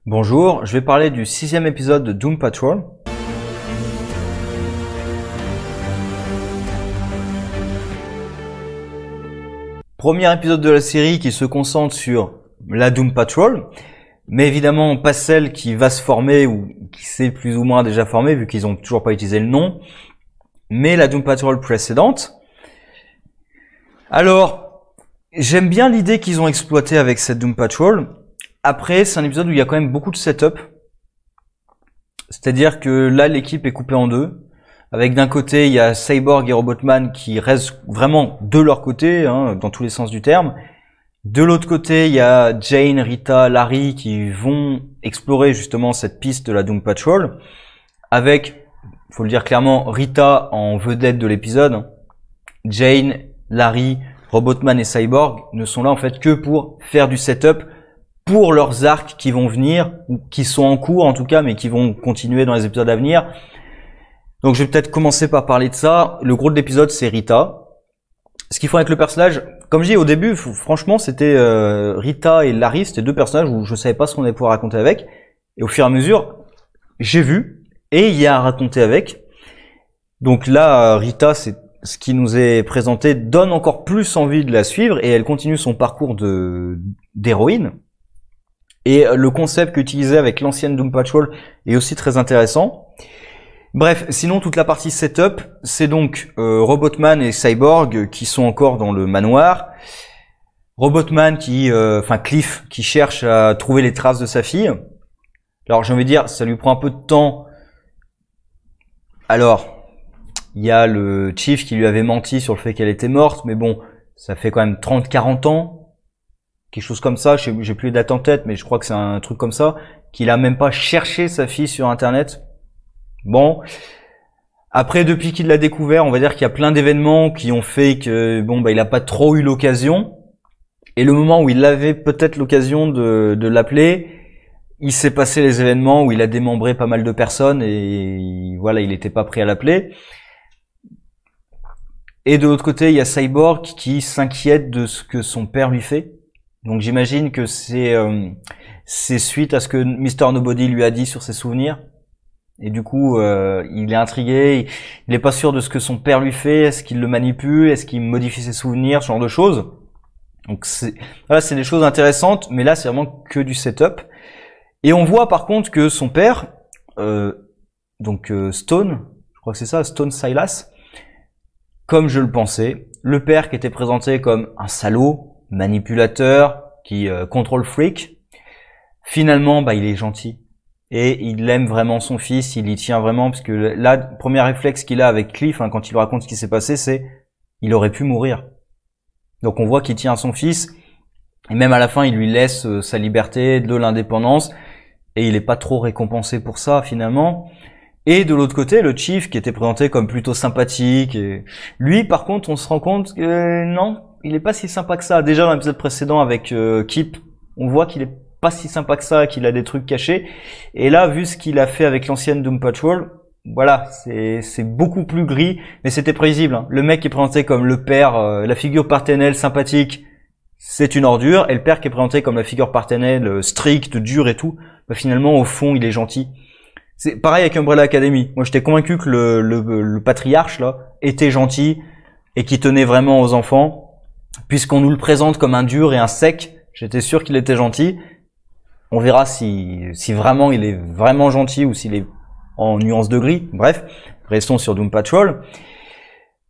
Bonjour, je vais parler du 6e épisode de Doom Patrol. Premier épisode de la série qui se concentre sur la Doom Patrol, mais évidemment pas celle qui va se former ou qui s'est plus ou moins déjà formée vu qu'ils ont toujours pas utilisé le nom, mais la Doom Patrol précédente. Alors, j'aime bien l'idée qu'ils ont exploitée avec cette Doom Patrol. Après, c'est un épisode où il y a quand même beaucoup de setup. C'est-à-dire que là, l'équipe est coupée en deux. Avec d'un côté, il y a Cyborg et Robotman qui restent vraiment de leur côté, hein, dans tous les sens du terme. De l'autre côté, il y a Jane, Rita, Larry qui vont explorer justement cette piste de la Doom Patrol. Avec, faut le dire clairement, Rita en vedette de l'épisode. Jane, Larry, Robotman et Cyborg ne sont là en fait que pour faire du setup pour leurs arcs qui vont venir, ou qui sont en cours en tout cas, mais qui vont continuer dans les épisodes à venir. Donc je vais peut-être commencer par parler de ça. Le gros de l'épisode, c'est Rita. Ce qu'ils font avec le personnage, comme je dis au début, franchement, c'était Rita et Larry, c'était deux personnages où je savais pas ce qu'on allait pouvoir raconter avec. Et au fur et à mesure, j'ai vu, et il y a à raconter avec. Donc là, Rita, c'est ce qui nous est présenté, donne encore plus envie de la suivre, et elle continue son parcours d'héroïne. Et le concept qu'utilisait avec l'ancienne Doom Patrol est aussi très intéressant. Bref, sinon toute la partie setup, c'est donc Robotman et Cyborg qui sont encore dans le manoir. Robotman Cliff qui cherche à trouver les traces de sa fille. Alors j'ai envie de dire, ça lui prend un peu de temps. Alors, il y a le Chief qui lui avait menti sur le fait qu'elle était morte, mais bon, ça fait quand même 30-40 ans. Quelque chose comme ça, j'ai plus les dates en tête, mais je crois que c'est un truc comme ça, qu'il a même pas cherché sa fille sur internet. Bon. Après, depuis qu'il l'a découvert, on va dire qu'il y a plein d'événements qui ont fait que, il a pas trop eu l'occasion. Et le moment où il avait peut-être l'occasion de l'appeler, il s'est passé les événements où il a démembré pas mal de personnes et voilà, il était pas prêt à l'appeler. Et de l'autre côté, il y a Cyborg qui s'inquiète de ce que son père lui fait. Donc j'imagine que c'est suite à ce que Mr. Nobody lui a dit sur ses souvenirs. Et du coup, il est intrigué, il est pas sûr de ce que son père lui fait, est-ce qu'il le manipule, est-ce qu'il modifie ses souvenirs, ce genre de choses. Donc c'est des choses intéressantes, mais là c'est vraiment que du setup. Et on voit par contre que son père, Stone, je crois que c'est ça, Stone Silas, comme je le pensais, le père qui était présenté comme un salaud, manipulateur, qui contrôle freak, finalement il est gentil et il aime vraiment son fils, il y tient vraiment, parce que là, le premier réflexe qu'il a avec Cliff, quand il lui raconte ce qui s'est passé, c'est il aurait pu mourir. Donc on voit qu'il tient à son fils, et même à la fin il lui laisse sa liberté, de l'indépendance, et il est pas trop récompensé pour ça finalement. Et de l'autre côté, le Chief qui était présenté comme plutôt sympathique, et lui par contre on se rend compte que non, il est pas si sympa que ça. Déjà dans l'épisode précédent avec Kip, on voit qu'il est pas si sympa que ça, qu'il a des trucs cachés. Et là, vu ce qu'il a fait avec l'ancienne Doom Patrol, voilà, c'est beaucoup plus gris, mais c'était prévisible. Hein. Le mec qui est présenté comme le père, la figure paternelle sympathique, c'est une ordure, et le père qui est présenté comme la figure paternelle stricte, dure et tout, finalement au fond il est gentil. C'est pareil avec Umbrella Academy. Moi j'étais convaincu que le patriarche là était gentil et qui tenait vraiment aux enfants, puisqu'on nous le présente comme un dur et un sec. J'étais sûr qu'il était gentil. On verra si vraiment il est vraiment gentil ou s'il est en nuance de gris. Bref, restons sur Doom Patrol.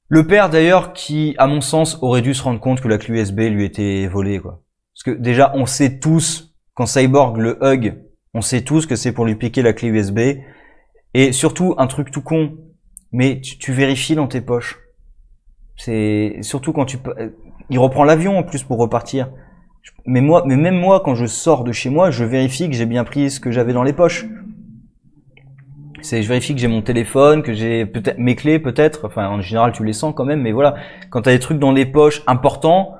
Le père d'ailleurs qui, à mon sens, aurait dû se rendre compte que la clé USB lui était volée, quoi. Parce que déjà, on sait tous, quand Cyborg le hug, on sait tous que c'est pour lui piquer la clé USB. Et surtout, un truc tout con, mais tu vérifies dans tes poches. C'est surtout quand il reprend l'avion en plus pour repartir. Mais même moi, quand je sors de chez moi, je vérifie que j'ai bien pris ce que j'avais dans les poches. Je vérifie que j'ai mon téléphone, que j'ai peut-être mes clés, peut-être. Enfin, en général, tu les sens quand même. Mais voilà, quand t'as des trucs dans les poches importants,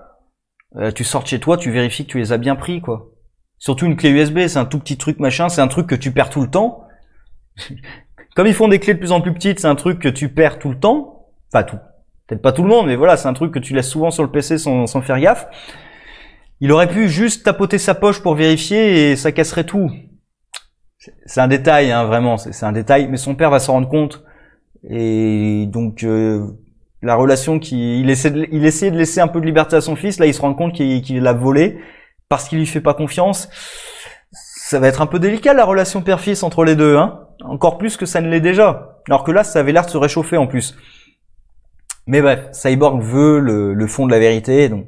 tu sors de chez toi, tu vérifies que tu les as bien pris, quoi. Surtout une clé USB, c'est un tout petit truc machin, c'est un truc que tu perds tout le temps. Comme ils font des clés de plus en plus petites, c'est un truc que tu perds tout le temps. Enfin, peut-être pas tout le monde, mais voilà, c'est un truc que tu laisses souvent sur le PC sans faire gaffe. Il aurait pu juste tapoter sa poche pour vérifier et ça casserait tout. C'est un détail, hein, vraiment, c'est un détail, mais son père va s'en rendre compte. Et donc, la relation il essayait de laisser un peu de liberté à son fils, là il se rend compte qu'il l'a volé parce qu'il lui fait pas confiance. Ça va être un peu délicat la relation père-fils entre les deux, hein. Encore plus que ça ne l'est déjà. Alors que là, ça avait l'air de se réchauffer en plus. Mais bref, Cyborg veut le fond de la vérité, donc.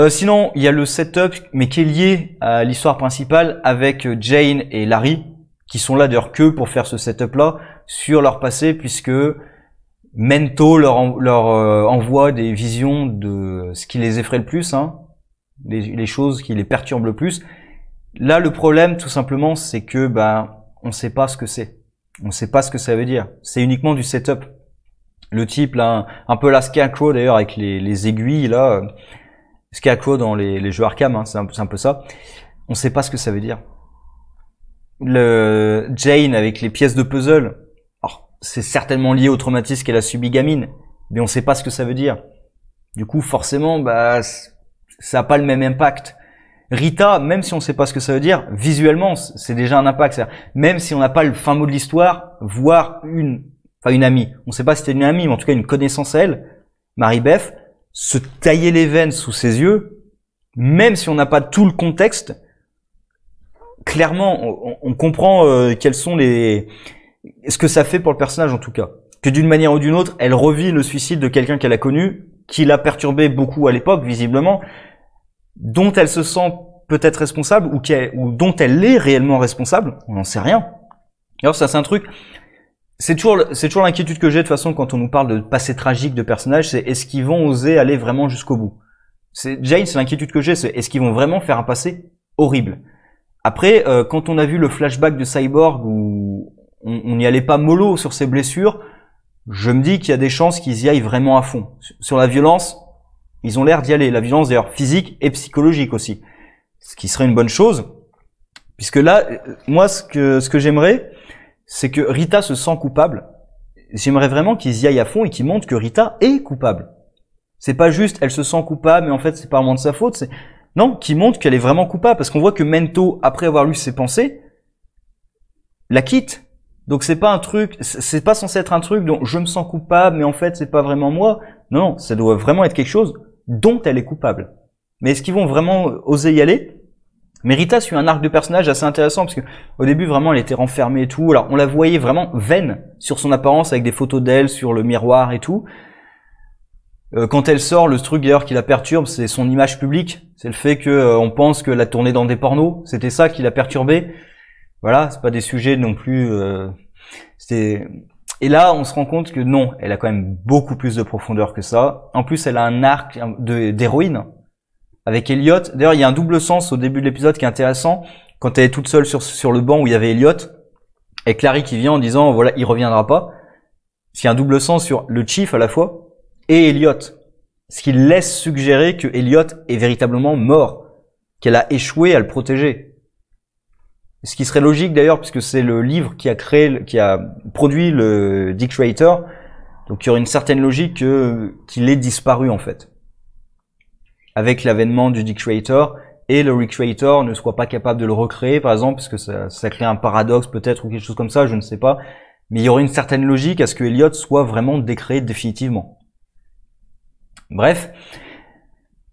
Sinon, il y a le setup, mais qui est lié à l'histoire principale avec Jane et Larry, qui sont là d'ailleurs que pour faire ce setup-là sur leur passé, puisque Mento leur envoie des visions de ce qui les effraie le plus, hein, les choses qui les perturbent le plus. Là, le problème, tout simplement, c'est que on sait pas ce que c'est. On sait pas ce que ça veut dire. C'est uniquement du setup. Le type là, un peu la Scarecrow d'ailleurs avec les aiguilles là. Scarecrow dans les jeux Arkham, hein, c'est un peu ça. On sait pas ce que ça veut dire. Le Jane avec les pièces de puzzle, c'est certainement lié au traumatisme qu'elle a subi gamine, mais on sait pas ce que ça veut dire. Du coup, forcément, ça a pas le même impact. Rita, même si on sait pas ce que ça veut dire, visuellement, c'est déjà un impact. Même si on n'a pas le fin mot de l'histoire, voir une amie, on sait pas si c'était une amie, mais en tout cas une connaissance à elle, Marie-Beth, se tailler les veines sous ses yeux, même si on n'a pas tout le contexte, clairement, on comprend quels sont ce que ça fait pour le personnage en tout cas. Que d'une manière ou d'une autre, elle revit le suicide de quelqu'un qu'elle a connu, qui l'a perturbé beaucoup à l'époque, visiblement, dont elle se sent peut-être responsable, ou dont elle est réellement responsable, on n'en sait rien. Alors ça c'est un truc... C'est toujours l'inquiétude que j'ai de toute façon quand on nous parle de passé tragique de personnages, c'est est-ce qu'ils vont oser aller vraiment jusqu'au bout. Jane, c'est l'inquiétude que j'ai, c'est est-ce qu'ils vont vraiment faire un passé horrible. Après, quand on a vu le flashback de Cyborg où on n'y allait pas mollo sur ses blessures, je me dis qu'il y a des chances qu'ils y aillent vraiment à fond. Sur la violence, ils ont l'air d'y aller. La violence d'ailleurs physique et psychologique aussi. Ce qui serait une bonne chose. Puisque là, moi, ce que j'aimerais, c'est que Rita se sent coupable. J'aimerais vraiment qu'ils y aillent à fond et qu'ils montrent que Rita est coupable. C'est pas juste, elle se sent coupable, mais en fait, c'est pas vraiment de sa faute. Non, qu'ils montrent qu'elle est vraiment coupable. Parce qu'on voit que Mento, après avoir lu ses pensées, la quitte. Donc c'est pas un truc, c'est pas censé être un truc dont je me sens coupable, mais en fait, c'est pas vraiment moi. Non, ça doit vraiment être quelque chose dont elle est coupable. Mais est-ce qu'ils vont vraiment oser y aller? Mais Rita suit un arc de personnage assez intéressant parce que au début vraiment elle était renfermée et tout. Alors on la voyait vraiment vaine sur son apparence avec des photos d'elle sur le miroir et tout. Quand elle sort, le truc d'ailleurs qui la perturbe, c'est son image publique. C'est le fait que on pense qu'elle a tourné dans des pornos. C'était ça qui l'a perturbée. Voilà, c'est pas des sujets non plus. Et là, on se rend compte que non, elle a quand même beaucoup plus de profondeur que ça. En plus, elle a un arc d'héroïne. Avec Elliot, d'ailleurs il y a un double sens au début de l'épisode qui est intéressant, quand elle est toute seule sur le banc où il y avait Elliot, et Clary qui vient en disant voilà il reviendra pas, il y a un double sens sur le Chief à la fois, et Elliot, ce qui laisse suggérer que Elliot est véritablement mort, qu'elle a échoué à le protéger. Ce qui serait logique d'ailleurs puisque c'est le livre qui a produit le Dick Creator, donc il y aurait une certaine logique qu'il ait disparu en fait. Avec l'avènement du Dick Creator et le Recreator ne soit pas capable de le recréer par exemple parce que ça crée un paradoxe peut-être ou quelque chose comme ça, je ne sais pas, mais il y aurait une certaine logique à ce que Elliot soit vraiment décréé définitivement. Bref,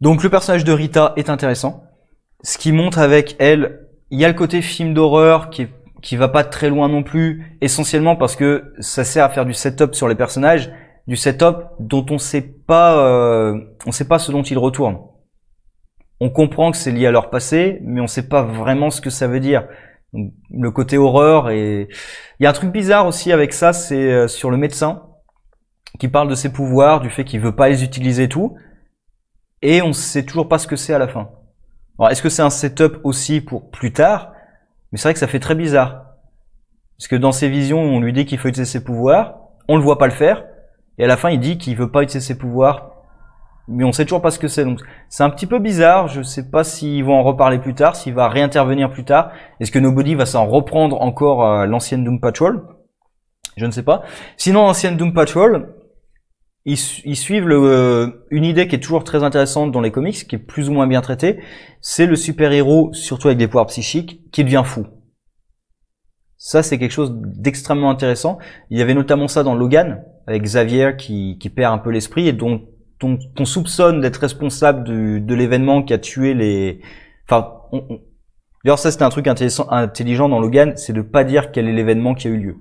donc le personnage de Rita est intéressant. Ce qui montre avec elle, il y a le côté film d'horreur qui va pas très loin non plus, essentiellement parce que ça sert à faire du setup sur les personnages, du setup dont on sait pas ce dont ils retournent. On comprend que c'est lié à leur passé, mais on sait pas vraiment ce que ça veut dire. Donc, le côté horreur et il y a un truc bizarre aussi avec ça, c'est sur le médecin qui parle de ses pouvoirs, du fait qu'il veut pas les utiliser et tout, et on sait toujours pas ce que c'est à la fin. Alors est-ce que c'est un setup aussi pour plus tard? Mais c'est vrai que ça fait très bizarre. Parce que dans ses visions, on lui dit qu'il faut utiliser ses pouvoirs, on le voit pas le faire, et à la fin il dit qu'il veut pas utiliser ses pouvoirs, mais on sait toujours pas ce que c'est. Donc c'est un petit peu bizarre, je sais pas s'ils vont en reparler plus tard, s'il va réintervenir plus tard. Est-ce que Nobody va s'en reprendre encore à l'ancienne Doom Patrol? Je ne sais pas. Sinon, l'ancienne Doom Patrol, ils suivent une idée qui est toujours très intéressante dans les comics, qui est plus ou moins bien traitée, c'est le super-héros, surtout avec des pouvoirs psychiques, qui devient fou. Ça, c'est quelque chose d'extrêmement intéressant. Il y avait notamment ça dans Logan, avec Xavier qui perd un peu l'esprit et dont on soupçonne d'être responsable de l'événement qui a tué les... Enfin, d'ailleurs, ça, c'était un truc intelligent dans Logan, c'est de pas dire quel est l'événement qui a eu lieu.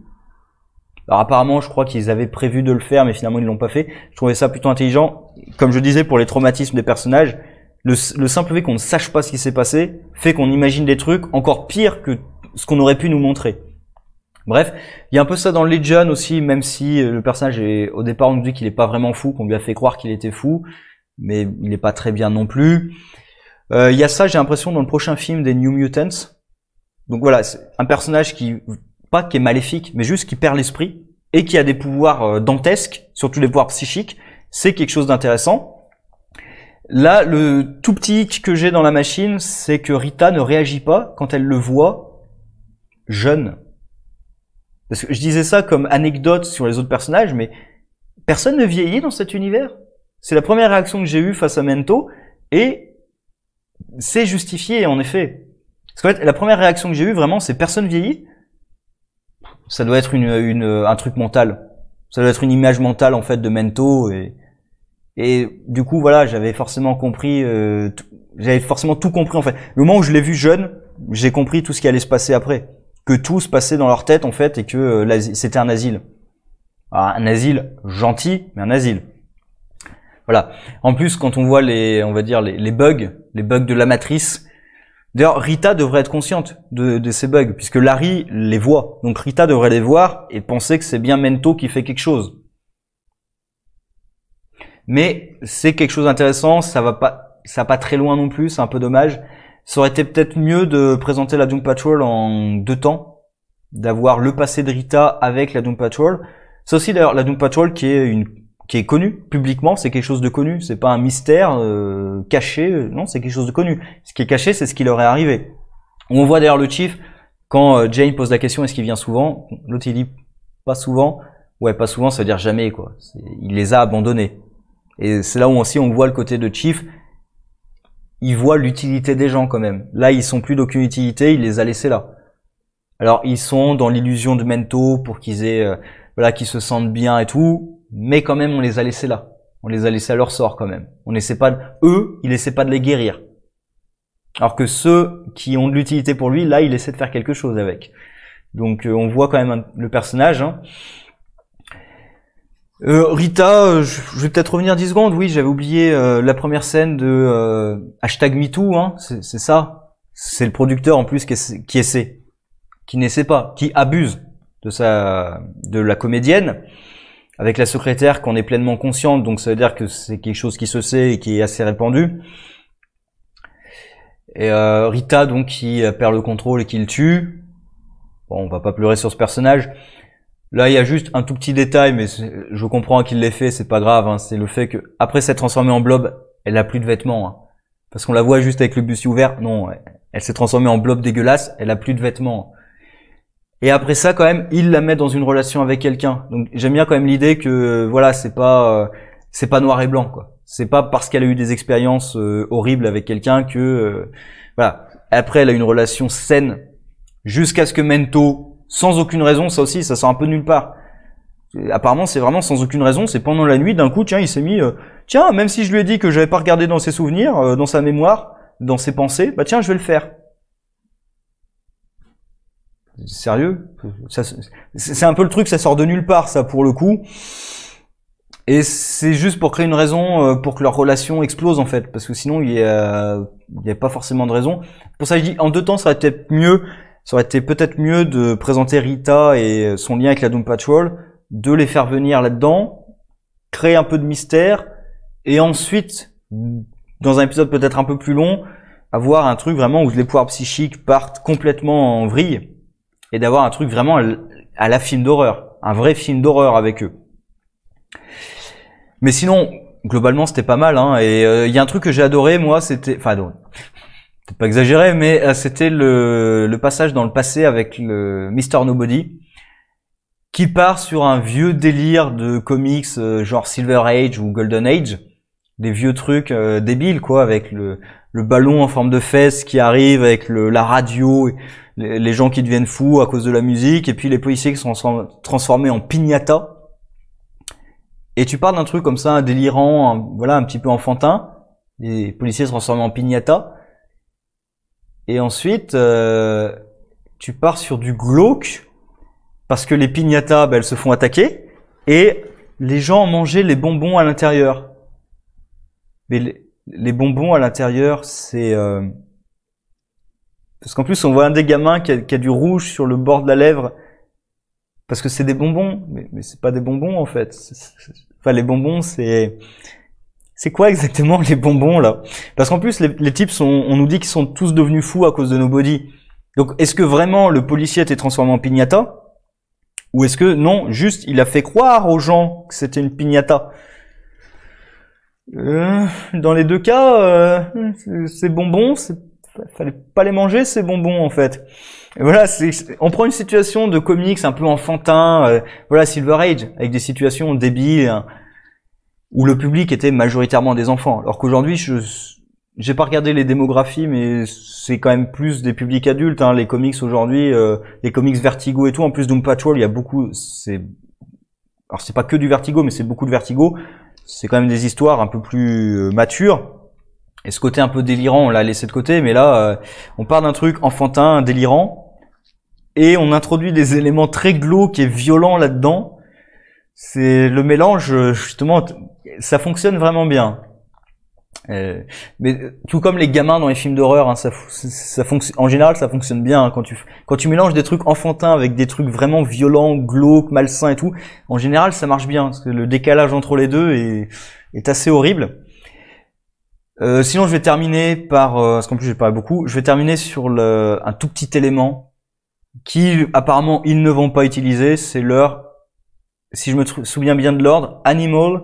Alors apparemment, je crois qu'ils avaient prévu de le faire, mais finalement, ils l'ont pas fait. Je trouvais ça plutôt intelligent. Comme je disais, pour les traumatismes des personnages, le simple fait qu'on ne sache pas ce qui s'est passé fait qu'on imagine des trucs encore pires que ce qu'on aurait pu nous montrer. Bref, il y a un peu ça dans Legion aussi, même si le personnage au départ on nous dit qu'il est pas vraiment fou, qu'on lui a fait croire qu'il était fou, mais il est pas très bien non plus. Il y a ça, j'ai l'impression, dans le prochain film des New Mutants. Donc voilà, c'est un personnage qui est maléfique, mais juste qui perd l'esprit et qui a des pouvoirs dantesques, surtout des pouvoirs psychiques. C'est quelque chose d'intéressant. Là, le tout petit hic que j'ai dans la machine, c'est que Rita ne réagit pas quand elle le voit jeune. Parce que je disais ça comme anecdote sur les autres personnages, mais personne ne vieillit dans cet univers. C'est la première réaction que j'ai eue face à Mento, et c'est justifié en effet. Parce qu'en fait, la première réaction que j'ai eue vraiment, c'est personne vieillit. Ça doit être un truc mental. Ça doit être une image mentale en fait de Mento, et du coup voilà, j'avais forcément compris, j'avais forcément tout compris en fait. Le moment où je l'ai vu jeune, j'ai compris tout ce qui allait se passer après. Que tout se passait dans leur tête en fait et que c'était un asile. Alors, un asile gentil, mais un asile. Voilà. En plus, quand on voit les bugs de la matrice, d'ailleurs Rita devrait être consciente de ces bugs puisque Larry les voit. Donc Rita devrait les voir et penser que c'est bien Mento qui fait quelque chose. Mais c'est quelque chose d'intéressant, ça va pas très loin non plus, c'est un peu dommage. Ça aurait été peut-être mieux de présenter la Doom Patrol en 2 temps, d'avoir le passé de Rita avec la Doom Patrol. C'est aussi d'ailleurs la Doom Patrol qui est connue publiquement, c'est quelque chose de connu, c'est pas un mystère caché, non, c'est quelque chose de connu. Ce qui est caché, c'est ce qui leur est arrivé. On voit d'ailleurs le Chief quand Jane pose la question est-ce qu'il vient souvent, l'autre il dit pas souvent. Ouais, pas souvent, ça veut dire jamais quoi. Il les a abandonnés. Et c'est là où aussi on voit le côté de Chief. Il voit l'utilité des gens quand même. Là, ils sont plus d'aucune utilité, il les a laissés là. Alors, ils sont dans l'illusion de Mento pour qu'ils aient, qu'ils se sentent bien et tout, mais quand même, on les a laissés là. On les a laissés à leur sort quand même. On n'essaie pas ils essaient pas de les guérir. Alors que ceux qui ont de l'utilité pour lui, là, il essaie de faire quelque chose avec. Donc, on voit quand même le personnage, hein. Rita, je vais peut-être revenir 10 secondes. Oui, j'avais oublié la première scène de #MeToo, hein, c'est ça. C'est le producteur en plus qui n'essaie pas, qui abuse de la comédienne avec la secrétaire qu'on est pleinement consciente. Donc ça veut dire que c'est quelque chose qui se sait et qui est assez répandu. Et Rita donc qui perd le contrôle et qui le tue. Bon, on va pas pleurer sur ce personnage. Là, il y a juste un tout petit détail, mais je comprends qu'il l'ait fait, c'est pas grave, hein. C'est le fait que après s'être transformée en blob, elle a plus de vêtements, hein. Parce qu'on la voit juste avec le buste ouvert. Non, elle s'est transformée en blob dégueulasse, elle a plus de vêtements. Et après ça, quand même, il la met dans une relation avec quelqu'un. Donc j'aime bien quand même l'idée que voilà, c'est pas noir et blanc, quoi. C'est pas parce qu'elle a eu des expériences horribles avec quelqu'un que voilà. Après, elle a une relation saine jusqu'à ce que Mento, sans aucune raison, ça aussi, ça sort un peu de nulle part. Apparemment, c'est vraiment sans aucune raison. C'est pendant la nuit, d'un coup, tiens, il s'est mis, tiens, même si je lui ai dit que j'avais pas regardé dans ses souvenirs, dans sa mémoire, dans ses pensées, bah tiens, je vais le faire. Sérieux? C'est un peu le truc, ça sort de nulle part, ça, pour le coup. Et c'est juste pour créer une raison, pour que leur relation explose, en fait. Parce que sinon, il y a pas forcément de raison. Pour ça, je dis, en 2 temps, ça aurait été peut-être mieux de présenter Rita et son lien avec la Doom Patrol, de les faire venir là-dedans, créer un peu de mystère, et ensuite, dans un épisode peut-être un peu plus long, avoir un truc vraiment où les pouvoirs psychiques partent complètement en vrille, et d'avoir un truc vraiment à la film d'horreur, un vrai film d'horreur avec eux. Mais sinon, globalement, c'était pas mal, hein, et il y a un truc que j'ai adoré, moi, c'était... Enfin, non, peut-être pas exagéré, mais c'était le passage dans le passé avec le Mr. Nobody, qui part sur un vieux délire de comics genre Silver Age ou Golden Age, des vieux trucs débiles quoi, avec le ballon en forme de fesse qui arrive avec la radio, les gens qui deviennent fous à cause de la musique, et puis les policiers qui sont transformés en piñata. Et tu parles d'un truc comme ça, un délirant, voilà, un petit peu enfantin. Les policiers se transforment en piñata. Et ensuite, tu pars sur du glauque, parce que les piñatas, elles se font attaquer, et les gens mangeaient les bonbons à l'intérieur. Mais les bonbons à l'intérieur, c'est... Parce qu'en plus, on voit un des gamins qui a du rouge sur le bord de la lèvre, parce que c'est des bonbons, mais c'est pas des bonbons en fait. Enfin, les bonbons, c'est quoi exactement les bonbons là? Parce qu'en plus, les types on nous dit qu'ils sont tous devenus fous à cause de nos bodies. Donc, est-ce que vraiment le policier était transformé en piñata? Ou est-ce que non, juste il a fait croire aux gens que c'était une piñata? Dans les deux cas, ces bonbons, fallait pas les manger ces bonbons en fait. Et voilà, on prend une situation de comics un peu enfantin, voilà, Silver Age, avec des situations débiles, hein, où le public était majoritairement des enfants. Alors qu'aujourd'hui, j'ai pas regardé les démographies, mais c'est quand même plus des publics adultes, hein, les comics aujourd'hui, les comics Vertigo et tout. En plus Doom Patrol, il y a beaucoup, alors c'est pas que du Vertigo, mais c'est beaucoup de Vertigo. C'est quand même des histoires un peu plus matures. Et ce côté un peu délirant, on l'a laissé de côté, mais là, on part d'un truc enfantin, délirant, et on introduit des éléments très glauques et violents là-dedans. C'est le mélange, justement, ça fonctionne vraiment bien. Mais tout comme les gamins dans les films d'horreur, hein, ça fonctionne. En général, ça fonctionne bien hein, quand tu mélanges des trucs enfantins avec des trucs vraiment violents, glauques, malsains et tout. En général, ça marche bien parce que le décalage entre les deux est assez horrible. Sinon, je vais terminer par, parce qu'en plus j'ai parlé beaucoup, je vais terminer sur un tout petit élément qui, apparemment, ils ne vont pas utiliser, c'est leur, si je me souviens bien de l'ordre, Animal,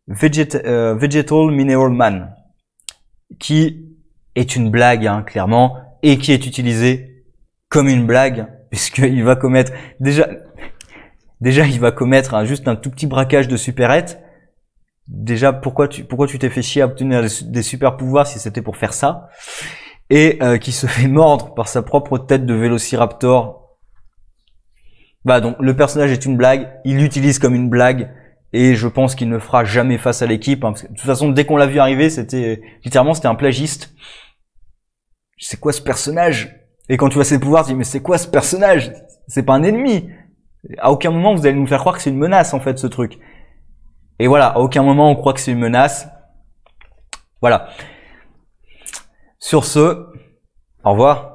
Vegetal, Mineral Man, qui est une blague, hein, clairement, et qui est utilisé comme une blague, puisqu'il va commettre, déjà, il va commettre juste un tout petit braquage de supérette. Déjà, pourquoi tu t'es fait chier à obtenir des super pouvoirs si c'était pour faire ça? Et qui se fait mordre par sa propre tête de Vélociraptor. Bah donc le personnage est une blague, il l'utilise comme une blague, et je pense qu'il ne fera jamais face à l'équipe. Hein, parce que, de toute façon, dès qu'on l'a vu arriver, c'était un plagiste. C'est quoi ce personnage? Et quand tu vois ses pouvoirs, tu dis mais c'est quoi ce personnage? C'est pas un ennemi. À aucun moment vous allez nous faire croire que c'est une menace en fait ce truc. Et voilà, à aucun moment on croit que c'est une menace. Voilà. Sur ce, au revoir.